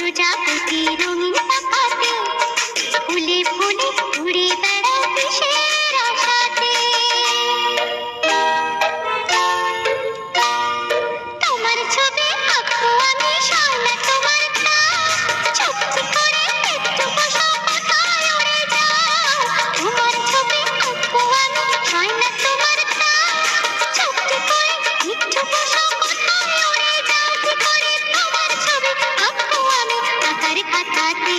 প্রজাপতি রঙিন পাখাতে ফুলে ফুলে উড়ে বেড়াও কিসের আশাতে। তোমার ছবি আঁকবো আমি সোনা তোমার তাও, চুপটি করে একটু বসো কোথায় উড়ে যাও। তোমার ছবি আঁকবো আমি সোনা তোমার তাও, চুপটি করে একটু বসো কোথায় উড়ে যাও। কি করে তোমার ছবি আঁকবো আমি আঁকার খাতাতে,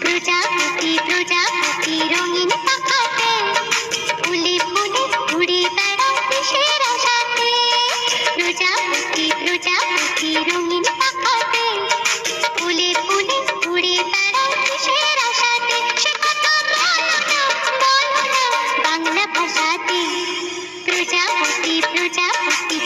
প্রজাপতি প্রজাপতি রঙিন পাখাতে ফুলে ফুলে উড়ে বেড়াও কিসের আশাতে। প্রজাপতি প্রজাপতি রঙিন পাখাতে ফুলে ফুলে উড়ে বেড়াও কিসের আশাতে। সে কথা বলো না বাংলা ভাষাতে। প্রজাপতি প্রজাপতি